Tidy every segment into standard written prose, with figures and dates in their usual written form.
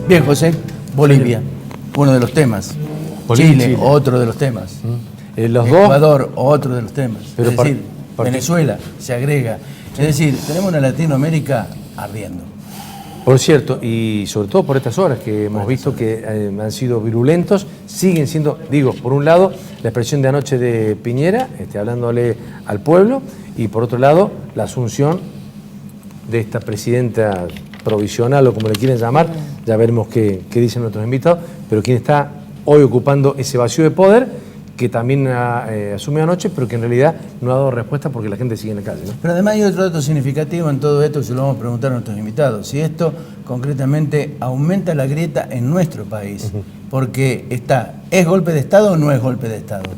Bien, José, Bolivia, uno de los temas. Chile, otro de los temas. Los Ecuador, otro de los temas. Pero es decir, Venezuela se agrega. Es decir, tenemos una Latinoamérica ardiendo. Por cierto, y sobre todo por estas horas que hemos visto que han sido virulentos, siguen siendo, digo, por un lado, la expresión de anoche de Piñera, hablándole al pueblo, y por otro lado, la asunción de esta presidenta provisional, o como le quieren llamar, ya veremos qué dicen nuestros invitados, pero quien está hoy ocupando ese vacío de poder, que también asumió anoche, pero que en realidad no ha dado respuesta porque la gente sigue en la calle, ¿no? Pero además hay otro dato significativo en todo esto que se lo vamos a preguntar a nuestros invitados. Si esto concretamente aumenta la grieta en nuestro país, porque ¿es golpe de Estado o no es golpe de Estado?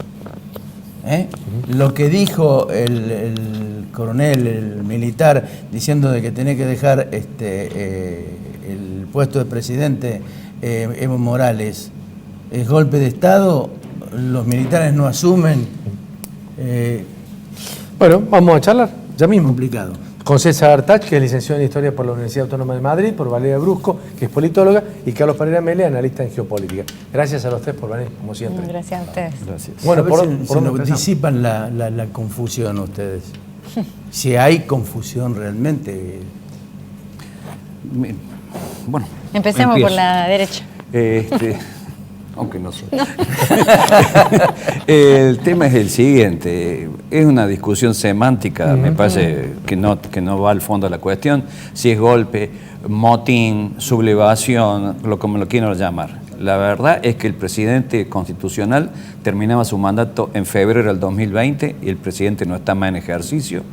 Lo que dijo el coronel, el militar, diciendo de que tenía que dejar el puesto de presidente Evo Morales, ¿es golpe de Estado? Los militares no asumen. Bueno, vamos a charlar ya mismo. Complicado. Con César Tach, que es licenciado en Historia por la Universidad Autónoma de Madrid, por Valeria Brusco, que es politóloga, y Carlos Pereira Mele, analista en geopolítica. Gracias a los tres por venir, como siempre. Gracias a ustedes. Gracias. Bueno, por nos disipan la confusión ustedes. Si hay confusión realmente. Bueno, empecemos por la derecha. Aunque no sé. El tema es el siguiente, es una discusión semántica, me parece que no va al fondo de la cuestión, si es golpe, motín, sublevación, como lo quieran llamar. La verdad es que el presidente constitucional terminaba su mandato en febrero del 2020 y el presidente no está más en ejercicio.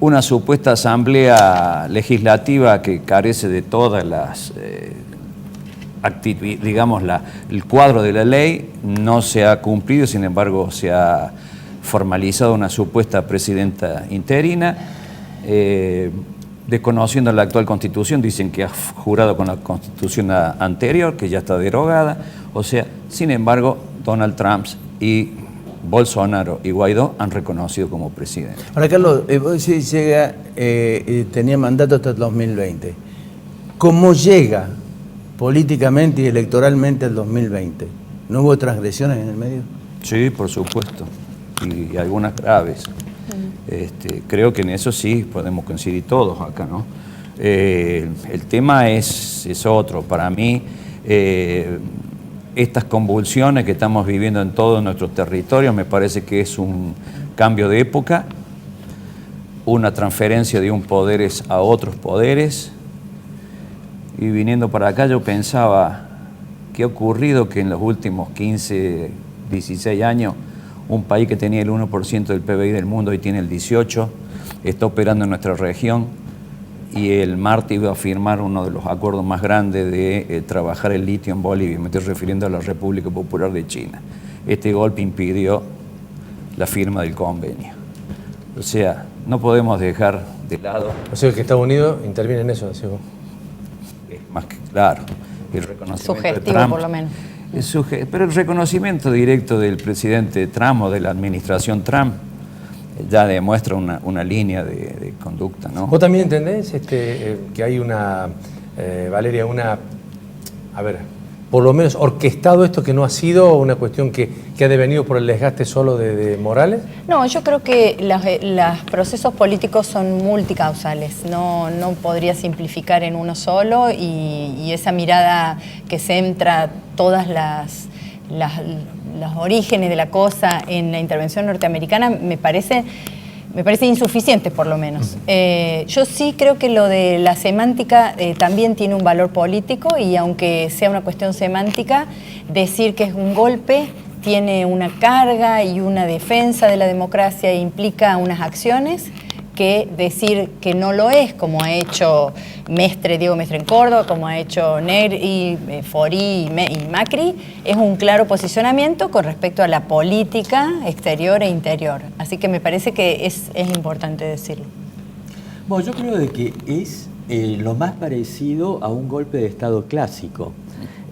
Una supuesta asamblea legislativa que carece de todas las digamos, el cuadro de la ley no se ha cumplido, sin embargo se ha formalizado una supuesta presidenta interina, desconociendo la actual constitución, dicen que ha jurado con la constitución anterior, que ya está derogada, o sea, sin embargo, Donald Trump y Bolsonaro y Guaidó han reconocido como presidente. Ahora, Carlos, vos decís, tenía mandato hasta el 2020. ¿Cómo llega políticamente y electoralmente el 2020? ¿No hubo transgresiones en el medio? Sí, por supuesto, y algunas graves. Creo que en eso sí podemos coincidir todos acá, ¿no? El tema es otro. Para mí, estas convulsiones que estamos viviendo en todos nuestros territorios me parece que es un cambio de época, una transferencia de un poder a otros poderes. Y viniendo para acá yo pensaba, ¿qué ha ocurrido que en los últimos 15, 16 años un país que tenía el 1% del PBI del mundo hoy tiene el 18%, está operando en nuestra región y el martes iba a firmar uno de los acuerdos más grandes de trabajar el litio en Bolivia? Me estoy refiriendo a la República Popular de China. Este golpe impidió la firma del convenio. O sea, no podemos dejar de lado... O sea, que Estados Unidos interviene en eso, decís vos. Más que claro, el reconocimiento sugestivo, de Trump, por lo menos. Pero el reconocimiento directo del presidente Trump o de la administración Trump ya demuestra una línea de conducta, ¿no? ¿Vos también entendés que hay Valeria, por lo menos orquestado esto, que no ha sido una cuestión que ha devenido por el desgaste solo de Morales? No, yo creo que los procesos políticos son multicausales, no podría simplificar en uno solo, y esa mirada que centra todas los orígenes de la cosa en la intervención norteamericana me parece insuficiente, por lo menos. Yo sí creo que lo de la semántica también tiene un valor político, y aunque sea una cuestión semántica, decir que es un golpe tiene una carga y una defensa de la democracia e implica unas acciones, que decir que no lo es, como ha hecho Diego Mestre en Córdoba, como ha hecho Negri, Forí y Macri, es un claro posicionamiento con respecto a la política exterior e interior. Así que me parece que es importante decirlo. Bueno, yo creo de que es lo más parecido a un golpe de Estado clásico.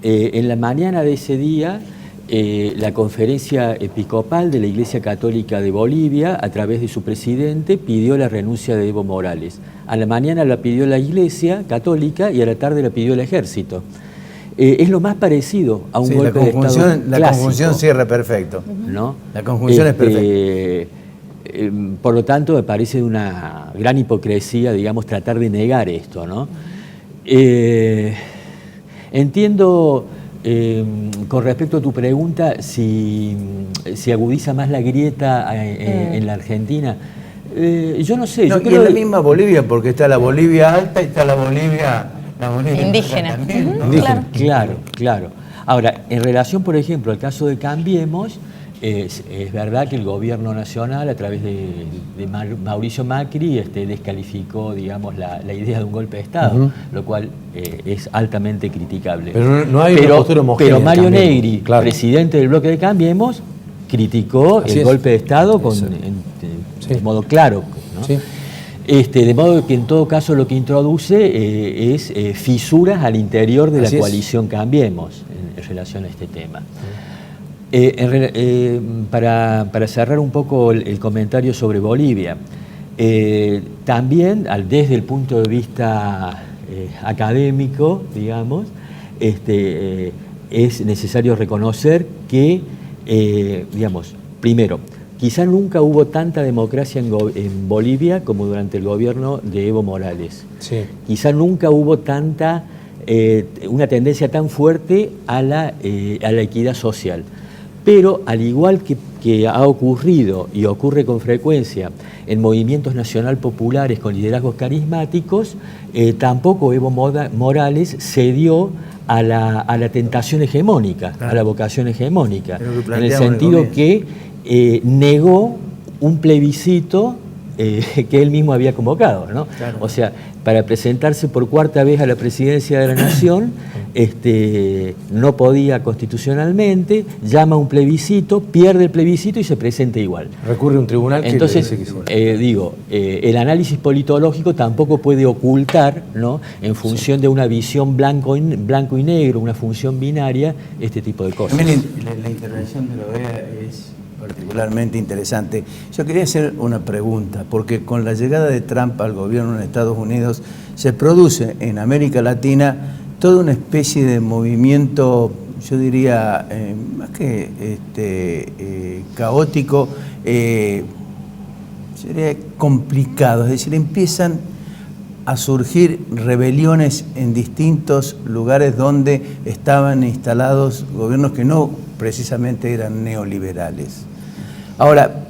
En la mañana de ese día, la conferencia episcopal de la Iglesia Católica de Bolivia, a través de su presidente, pidió la renuncia de Evo Morales. A la mañana la pidió la Iglesia Católica y a la tarde la pidió el Ejército. Es lo más parecido a un golpe de Estado clásico. La conjunción cierra perfecto. ¿No? La conjunción es perfecta. Por lo tanto, me parece una gran hipocresía, digamos, tratar de negar esto, ¿no? Entiendo, con respecto a tu pregunta, si agudiza más la grieta en la Argentina. Yo no sé. No, yo y creo en la misma Bolivia, porque está la Bolivia alta y está la Bolivia indígena. También, ¿no? Claro. Ahora, en relación, por ejemplo, al caso de Cambiemos, es verdad que el gobierno nacional, a través de Mauricio Macri, descalificó, digamos, la idea de un golpe de Estado, lo cual es altamente criticable. Pero no hay una postura homogénea. Pero Mario Cambiemos, Negri, claro. presidente del bloque de Cambiemos, criticó Así el golpe de Estado de modo claro, ¿no? Sí. De modo que en todo caso lo que introduce es fisuras al interior de Así la es. coalición Cambiemos en relación a este tema. Para cerrar un poco el comentario sobre Bolivia, también desde el punto de vista académico, digamos, es necesario reconocer que, digamos, primero, quizá nunca hubo tanta democracia en Bolivia como durante el gobierno de Evo Morales. Sí. Quizá nunca hubo una tendencia tan fuerte a la equidad social. Pero al igual que ha ocurrido y ocurre con frecuencia en movimientos nacional populares con liderazgos carismáticos, tampoco Evo Morales cedió a la tentación hegemónica, claro, a la vocación hegemónica, en el planteamos sentido que negó un plebiscito que él mismo había convocado, ¿no? Claro. O sea, para presentarse por cuarta vez a la presidencia de la Nación, no podía constitucionalmente, llama a un plebiscito, pierde el plebiscito y se presenta igual. Recurre a un tribunal que Entonces, le dice que sí. el análisis politológico tampoco puede ocultar, ¿no?, en función de una visión blanco y negro, una función binaria, este tipo de cosas. También la intervención de Lovera es particularmente interesante. Yo quería hacer una pregunta, porque con la llegada de Trump al gobierno en Estados Unidos se produce en América Latina toda una especie de movimiento, yo diría, más que caótico, sería complicado, es decir, empiezan a surgir rebeliones en distintos lugares donde estaban instalados gobiernos que no precisamente eran neoliberales. Ahora,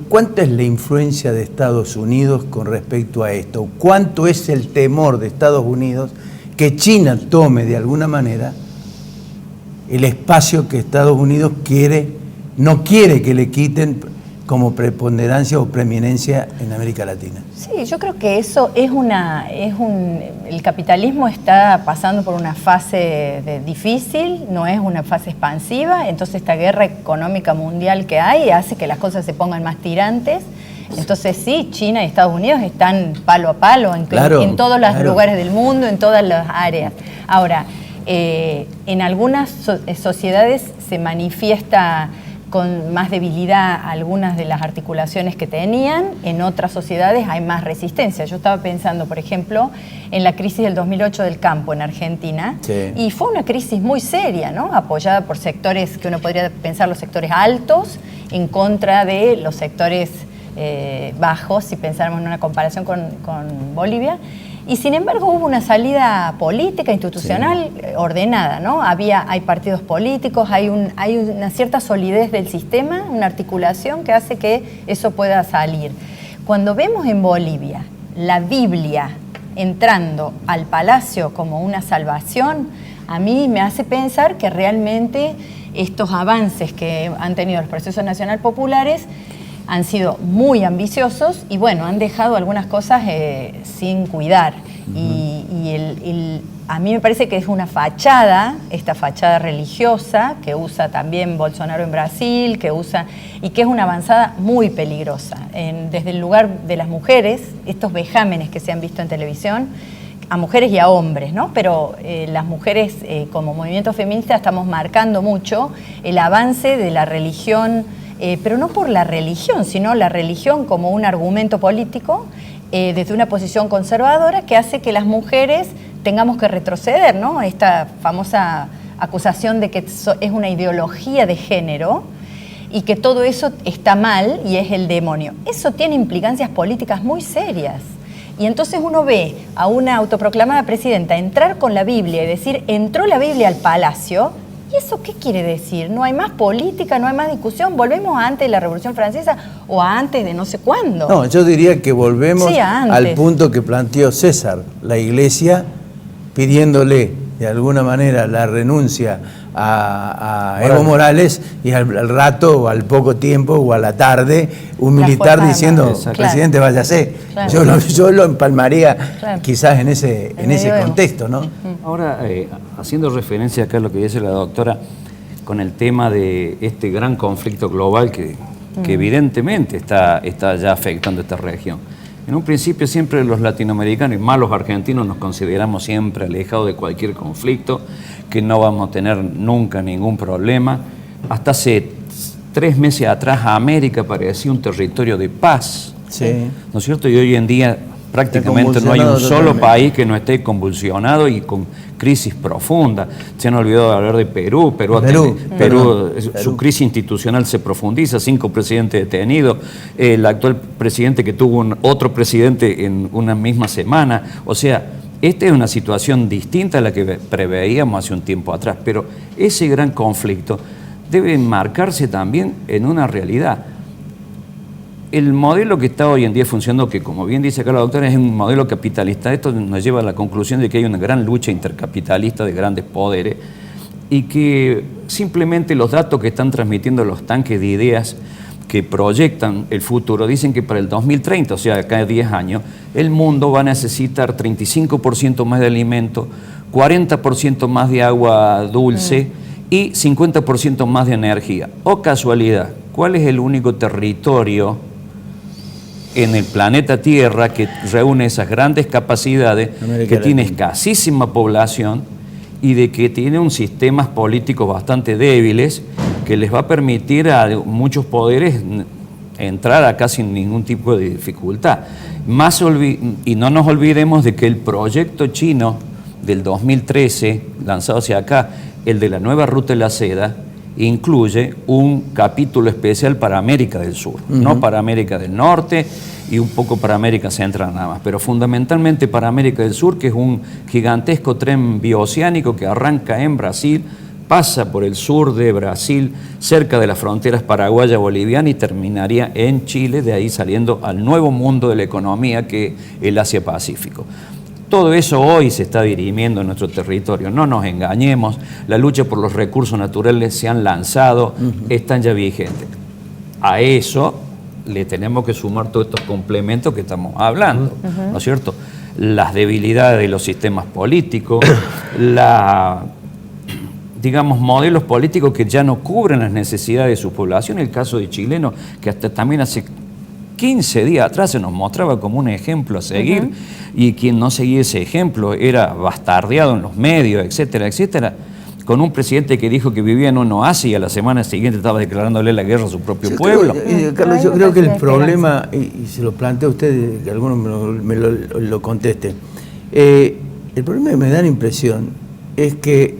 ¿cuánta es la influencia de Estados Unidos con respecto a esto? ¿Cuánto es el temor de Estados Unidos que China tome de alguna manera el espacio que Estados Unidos no quiere que le quiten como preponderancia o preeminencia en América Latina? Sí, yo creo que eso el capitalismo está pasando por una fase difícil, no es una fase expansiva, entonces esta guerra económica mundial que hay hace que las cosas se pongan más tirantes. Entonces sí, China y Estados Unidos están palo a palo en todos los lugares del mundo, en todas las áreas. Ahora, en algunas sociedades se manifiesta con más debilidad algunas de las articulaciones que tenían, en otras sociedades hay más resistencia. Yo estaba pensando, por ejemplo, en la crisis del 2008 del campo en Argentina, sí, y fue una crisis muy seria, ¿no?, apoyada por sectores que uno podría pensar los sectores altos en contra de los sectores bajos, si pensáramos en una comparación con Bolivia. Y sin embargo hubo una salida política, institucional, sí, ordenada, ¿no? Hay partidos políticos, hay una cierta solidez del sistema, una articulación que hace que eso pueda salir. Cuando vemos en Bolivia la Biblia entrando al palacio como una salvación, a mí me hace pensar que realmente estos avances que han tenido los procesos nacional populares han sido muy ambiciosos y bueno, han dejado algunas cosas sin cuidar. A mí me parece que es una fachada, esta fachada religiosa que usa también Bolsonaro en Brasil, y que es una avanzada muy peligrosa. Desde el lugar de las mujeres, estos vejámenes que se han visto en televisión, a mujeres y a hombres, ¿no? Pero las mujeres como movimiento feminista estamos marcando mucho el avance de la religión, pero no por la religión, sino la religión como un argumento político desde una posición conservadora que hace que las mujeres tengamos que retroceder, ¿no? Esta famosa acusación de que es una ideología de género y que todo eso está mal y es el demonio. Eso tiene implicancias políticas muy serias. Y entonces uno ve a una autoproclamada presidenta entrar con la Biblia y decir, entró la Biblia al palacio, ¿y eso qué quiere decir? ¿No hay más política, no hay más discusión? ¿Volvemos a antes de la Revolución Francesa o a antes de no sé cuándo? No, yo diría que volvemos Sí, al punto que planteó César, la Iglesia pidiéndole de alguna manera la renuncia a Evo Morales y al rato o al poco tiempo o a la tarde un La militar Fuerza diciendo, Armada. presidente, váyase. Claro. Yo lo empalmaría Claro. quizás en ese medio de- contexto, ¿no? Ahora, haciendo referencia acá a lo que dice la doctora, con el tema de este gran conflicto global que evidentemente está ya afectando esta región. En un principio siempre los latinoamericanos y más los argentinos nos consideramos siempre alejados de cualquier conflicto, que no vamos a tener nunca ningún problema. Hasta hace 3 meses atrás América parecía un territorio de paz, Sí. ¿no es cierto? Y hoy en día prácticamente no hay un convulsionado solo totalmente. país que no esté convulsionado y con crisis profunda. Se han olvidado de hablar de Perú. Su crisis institucional se profundiza, 5 presidentes detenidos, el actual presidente que tuvo otro presidente en una misma semana. O sea, esta es una situación distinta a la que preveíamos hace un tiempo atrás, pero ese gran conflicto debe enmarcarse también en una realidad. El modelo que está hoy en día funcionando, que como bien dice acá la doctora, es un modelo capitalista. Esto nos lleva a la conclusión de que hay una gran lucha intercapitalista de grandes poderes y que simplemente los datos que están transmitiendo los tanques de ideas que proyectan el futuro dicen que para el 2030, o sea, acá a 10 años, el mundo va a necesitar 35% más de alimento, 40% más de agua dulce y 50% más de energía. Oh casualidad, ¿cuál es el único territorio en el planeta Tierra que reúne esas grandes capacidades, que tiene escasísima población y de que tiene un sistemas políticos bastante débiles que les va a permitir a muchos poderes entrar acá sin ningún tipo de dificultad? Y no nos olvidemos de que el proyecto chino del 2013, lanzado hacia acá, el de la nueva ruta de la seda, incluye un capítulo especial para América del Sur, no para América del Norte y un poco para América Central nada más, pero fundamentalmente para América del Sur, que es un gigantesco tren bioceánico que arranca en Brasil, pasa por el sur de Brasil, cerca de las fronteras paraguaya-boliviana y terminaría en Chile, de ahí saliendo al nuevo mundo de la economía que es el Asia-Pacífico. Todo eso hoy se está dirimiendo en nuestro territorio, no nos engañemos, la lucha por los recursos naturales se han lanzado, están ya vigentes. A eso le tenemos que sumar todos estos complementos que estamos hablando, ¿no es cierto? Las debilidades de los sistemas políticos, digamos, modelos políticos que ya no cubren las necesidades de su población, el caso de chileno, que hasta también hace 15 días atrás se nos mostraba como un ejemplo a seguir, y quien no seguía ese ejemplo era bastardeado en los medios, etcétera, etcétera, con un presidente que dijo que vivía en un oasis y a la semana siguiente estaba declarándole la guerra a su propio pueblo. Carlos, yo creo que el problema, y se lo planteo a usted, que algunos me lo contesten, el problema que me da la impresión es que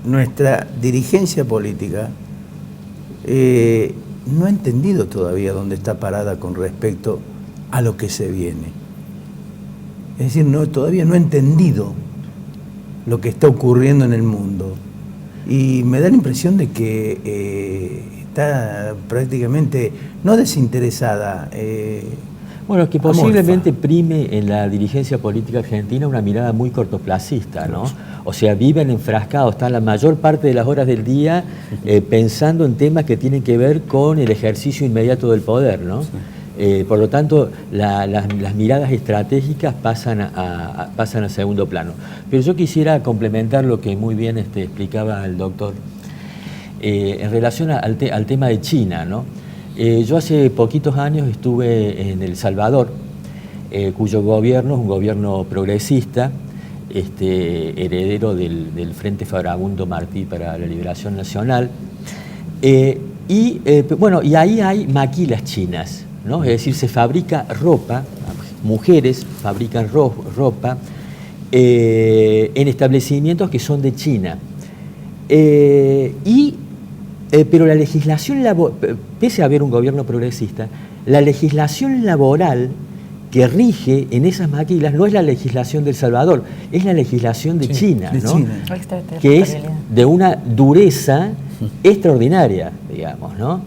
nuestra dirigencia política no ha entendido todavía dónde está parada con respecto a lo que se viene. Es decir, todavía no ha entendido lo que está ocurriendo en el mundo. Y me da la impresión de que está prácticamente, no desinteresada, bueno, que amorfa. posiblemente prime en la dirigencia política argentina una mirada muy cortoplacista, ¿no? O sea, viven enfrascados, están la mayor parte de las horas del día pensando en temas que tienen que ver con el ejercicio inmediato del poder, ¿no? Sí. Por lo tanto, las miradas estratégicas pasan a segundo plano. Pero yo quisiera complementar lo que muy bien explicaba el doctor en relación al tema de China, ¿no? Yo hace poquitos años estuve en El Salvador cuyo gobierno es un gobierno progresista, heredero del Frente Farabundo Martí para la Liberación Nacional. Y ahí hay maquilas chinas, ¿no? Es decir, se fabrica ropa, mujeres fabrican ropa en establecimientos que son de China. Pero la legislación laboral, pese a haber un gobierno progresista, la legislación laboral que rige en esas maquilas no es la legislación de El Salvador, es la legislación de China, de ¿no? China. Que es de una dureza extraordinaria, digamos, ¿no?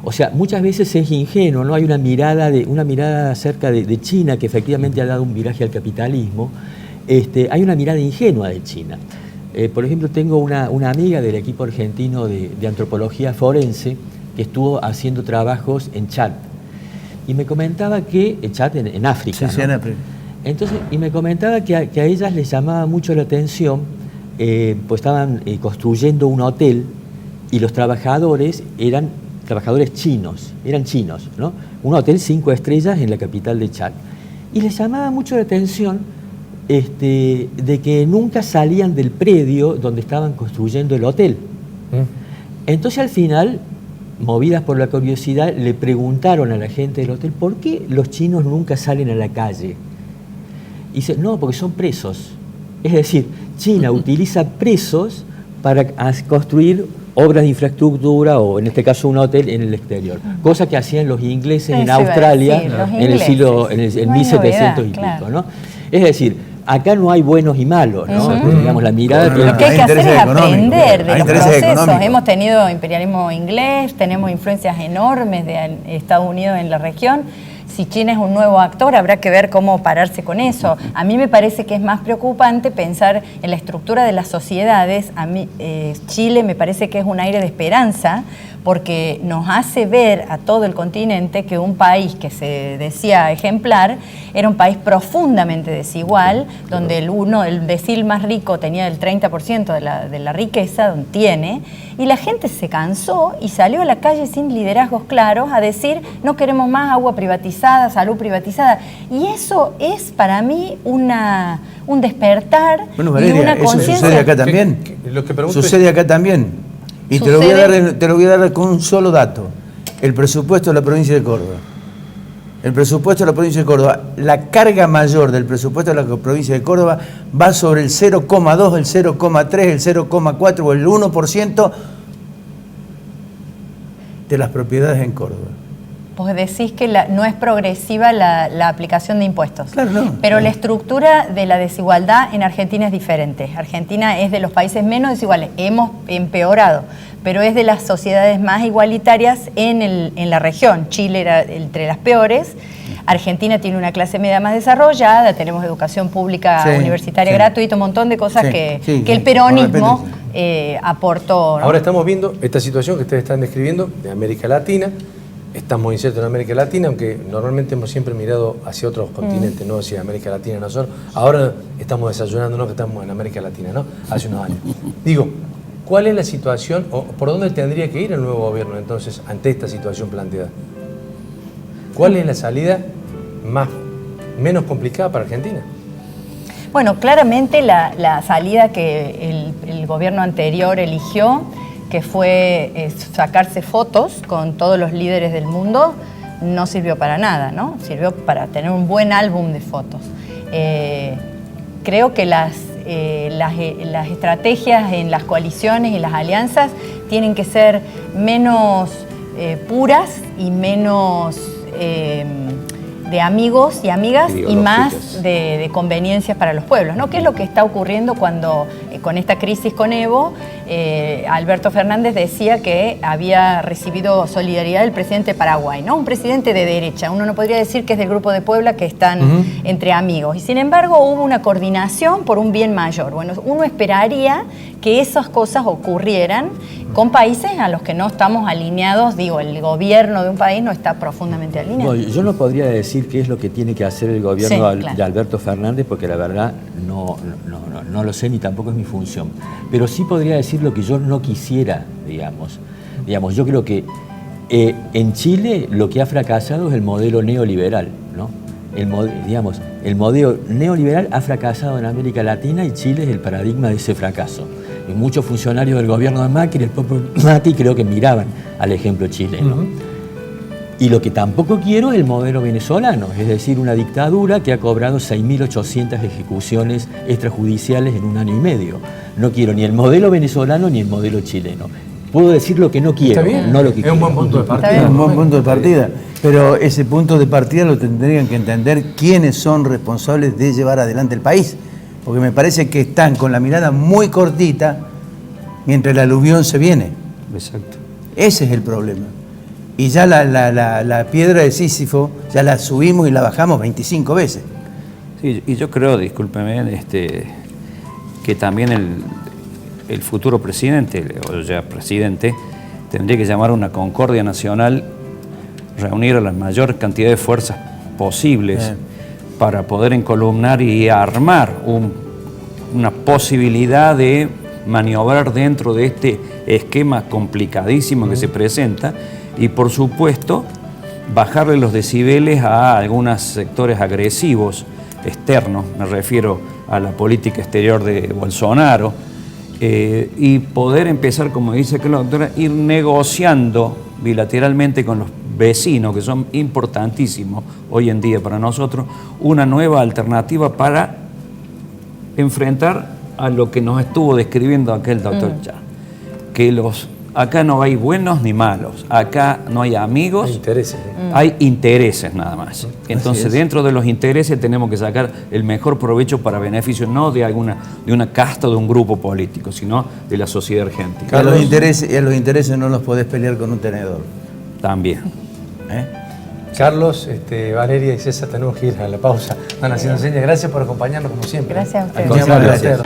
O sea, muchas veces es ingenuo, ¿no? Hay una mirada acerca de China que efectivamente ha dado un viraje al capitalismo. Hay una mirada ingenua de China. Por ejemplo, tengo una amiga del equipo argentino de antropología forense que estuvo haciendo trabajos en Chad. Y me comentaba que, Chad en África, Sí, ¿no? en África. Entonces, y me comentaba que a ellas les llamaba mucho la atención, pues estaban construyendo un hotel y los trabajadores eran trabajadores chinos, ¿no? Un hotel 5 estrellas en la capital de Chad. Y les llamaba mucho la atención de que nunca salían del predio donde estaban construyendo el hotel. Entonces al final, movidas por la curiosidad, le preguntaron a la gente del hotel por qué los chinos nunca salen a la calle. Y dice, no, porque son presos. Es decir, China utiliza presos para construir obras de infraestructura o en este caso un hotel en el exterior, cosa que hacían los ingleses en Australia en 1700 y pico, ¿no? Es decir, acá no hay buenos y malos, ¿no? Digamos, la mirada Lo que hay que hacer es aprender de los procesos. Económicos. Hemos tenido imperialismo inglés, tenemos influencias enormes de Estados Unidos en la región. Si China es un nuevo actor, habrá que ver cómo pararse con eso. A mí me parece que es más preocupante pensar en la estructura de las sociedades. A mí, Chile me parece que es un aire de esperanza, porque nos hace ver a todo el continente que un país que se decía ejemplar era un país profundamente desigual, donde el decil más rico tenía el 30% de la riqueza, y la gente se cansó y salió a la calle sin liderazgos claros a decir no queremos más agua privatizada, salud privatizada. Y eso es para mí un despertar y Valeria, una eso conciencia. sucede acá también. Lo que pregunto Sucede acá también. Y te lo voy a dar con un solo dato. El presupuesto de la provincia de Córdoba. El presupuesto de la provincia de Córdoba, la carga mayor del presupuesto de la provincia de Córdoba va sobre el 0,2, el 0,3, el 0,4 o el 1% de las propiedades en Córdoba. Pues decís que no es progresiva la aplicación de impuestos. Claro, no. Pero la estructura de la desigualdad en Argentina es diferente. Argentina es de los países menos desiguales. Hemos empeorado, pero es de las sociedades más igualitarias en la región. Chile era entre las peores. Argentina tiene una clase media más desarrollada, tenemos educación pública universitaria gratuita, un montón de cosas que el peronismo aportó, ¿no? Ahora estamos viendo esta situación que ustedes están describiendo de América Latina. Estamos insertos en América Latina, aunque normalmente hemos siempre mirado hacia otros continentes, no hacia América Latina nosotros. Ahora estamos desayunándonos que estamos en América Latina, ¿no? Hace unos años. Digo, ¿cuál es la situación o por dónde tendría que ir el nuevo gobierno entonces ante esta situación planteada? ¿Cuál es la salida menos complicada para Argentina? Bueno, claramente la salida que el gobierno anterior eligió, que fue sacarse fotos con todos los líderes del mundo, no sirvió para nada, ¿no? Sirvió para tener un buen álbum de fotos. Creo que las estrategias en las coaliciones y las alianzas tienen que ser menos puras y menos de amigos y amigas y más de conveniencias para los pueblos, ¿no? ¿Qué es lo que está ocurriendo cuando con esta crisis con Evo? Alberto Fernández decía que había recibido solidaridad del presidente de Paraguay, ¿no? Un presidente de derecha. Uno no podría decir que es del Grupo de Puebla, que están entre amigos. Y sin embargo hubo una coordinación por un bien mayor. Bueno, uno esperaría que esas cosas ocurrieran con países a los que no estamos alineados. Digo, el gobierno de un país no está profundamente alineado. No, yo no podría decir qué es lo que tiene que hacer el gobierno de Alberto Fernández, porque la verdad no lo sé ni tampoco es mi función. Pero sí podría decir lo que yo no quisiera, digamos. Yo creo que en Chile lo que ha fracasado es el modelo neoliberal, ¿no? digamos, el modelo neoliberal ha fracasado en América Latina y Chile es el paradigma de ese fracaso. Y muchos funcionarios del gobierno de Macri, el propio Macri, creo que miraban al ejemplo chileno. Y lo que tampoco quiero es el modelo venezolano, es decir, una dictadura que ha cobrado 6.800 ejecuciones extrajudiciales en 1 año y medio. No quiero ni el modelo venezolano ni el modelo chileno. Puedo decir lo que no quiero, Está bien, no lo que quiero. es un buen punto de partida. Es un buen punto de partida, pero ese punto de partida lo tendrían que entender quiénes son responsables de llevar adelante el país, porque me parece que están con la mirada muy cortita mientras el aluvión se viene. Exacto. Ese es el problema. Y ya la piedra de Sísifo ya la subimos y la bajamos 25 veces. Sí, y yo creo, discúlpeme, que también el futuro presidente, o ya presidente, tendría que llamar a una concordia nacional, reunir a la mayor cantidad de fuerzas posibles para poder encolumnar y armar una posibilidad de maniobrar dentro de este esquema complicadísimo que se presenta y, por supuesto, bajarle los decibeles a algunos sectores agresivos externos, me refiero a la política exterior de Bolsonaro, y poder empezar, como dice aquí la doctora, ir negociando bilateralmente con los vecinos, que son importantísimos hoy en día para nosotros, una nueva alternativa para enfrentar a lo que nos estuvo describiendo aquel doctor Chá, que acá no hay buenos ni malos, acá no hay amigos, Hay intereses. hay intereses nada más. Entonces, dentro de los intereses tenemos que sacar el mejor provecho para beneficio no de una casta o de un grupo político, sino de la sociedad argentina. A los intereses no los podés pelear con un tenedor. También. Carlos, Valeria y César, tenemos que ir a la pausa. Están haciendo señas. Gracias por acompañarnos como siempre. Gracias a ustedes. Al contrario, Gracias.